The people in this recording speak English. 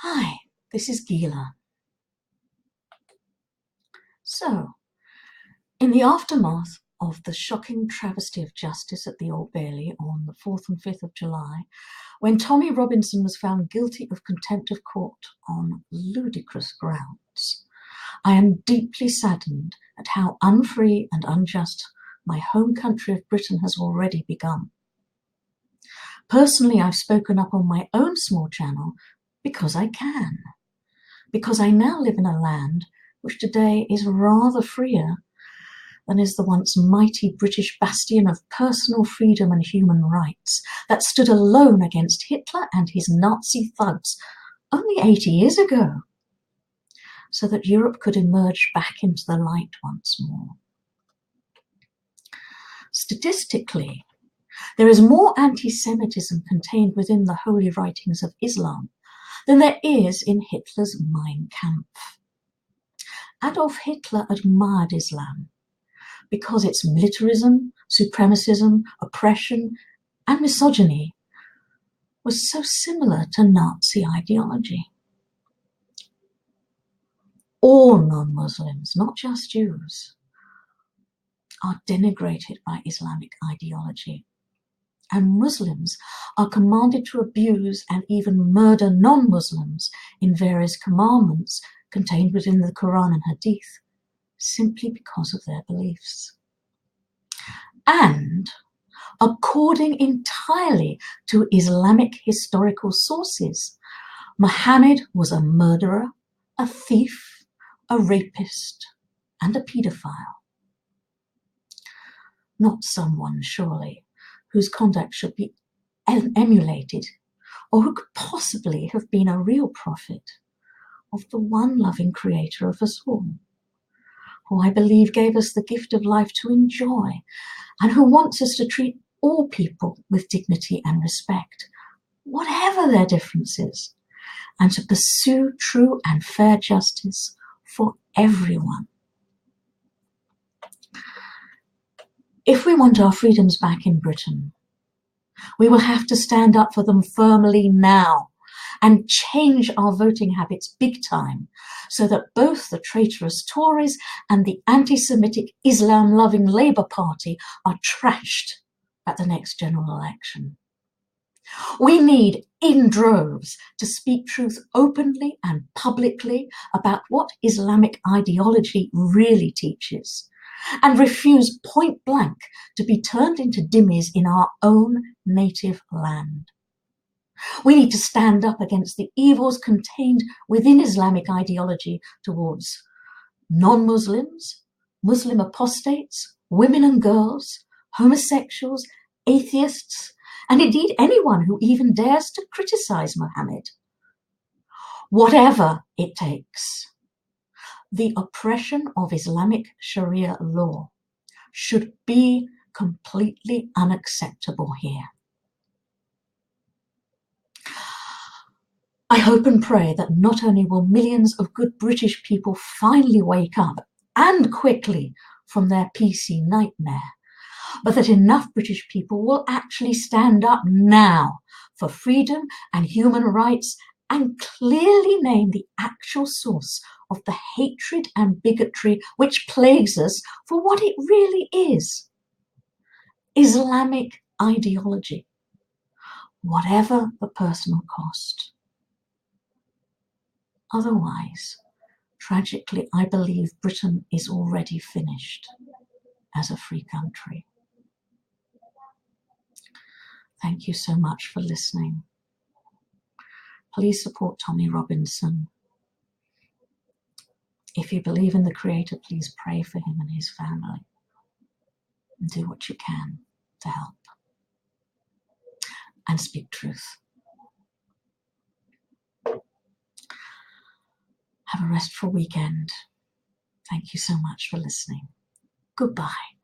Hi, this is Gila. So, in the aftermath of the shocking travesty of justice at the Old Bailey on the 4th and 5th of July, when Tommy Robinson was found guilty of contempt of court on ludicrous grounds, I am deeply saddened at how unfree and unjust my home country of Britain has already become. Personally, I've spoken up on my own small channel because I can. Because I now live in a land which today is rather freer than is the once mighty British bastion of personal freedom and human rights that stood alone against Hitler and his Nazi thugs only 80 years ago, so that Europe could emerge back into the light once more. Statistically, there is more anti-Semitism contained within the holy writings of Islam than there is in Hitler's Mein Kampf. Adolf Hitler admired Islam because its militarism, supremacism, oppression, and misogyny was so similar to Nazi ideology. All non-Muslims, not just Jews, are denigrated by Islamic ideology, and Muslims are commanded to abuse and even murder non-Muslims in various commandments contained within the Quran and Hadith, simply because of their beliefs. And according entirely to Islamic historical sources, Muhammad was a murderer, a thief, a rapist, and a paedophile. Not someone, surely, whose conduct should be emulated, or who could possibly have been a real prophet of the one loving creator of us all, who I believe gave us the gift of life to enjoy, and who wants us to treat all people with dignity and respect, whatever their differences, and to pursue true and fair justice for everyone. If we want our freedoms back in Britain, we will have to stand up for them firmly now and change our voting habits big time, so that both the traitorous Tories and the anti-Semitic Islam-loving Labour Party are trashed at the next general election. We need, in droves, to speak truth openly and publicly about what Islamic ideology really teaches, and refuse point blank to be turned into dhimmis in our own native land. We need to stand up against the evils contained within Islamic ideology towards non-Muslims, Muslim apostates, women and girls, homosexuals, atheists, and indeed anyone who even dares to criticize Muhammad. Whatever it takes, the oppression of Islamic sharia law should be completely unacceptable here. I hope and pray that not only will millions of good British people finally wake up, and quickly, from their PC nightmare, but that enough British people will actually stand up now for freedom and human rights and clearly name the actual source of the hatred and bigotry which plagues us for what it really is: Islamic ideology, whatever the personal cost. Otherwise, tragically, I believe Britain is already finished as a free country. Thank you so much for listening. Please support Tommy Robinson. If you believe in the Creator, please pray for him and his family. And do what you can to help. And speak truth. Have a restful weekend. Thank you so much for listening. Goodbye.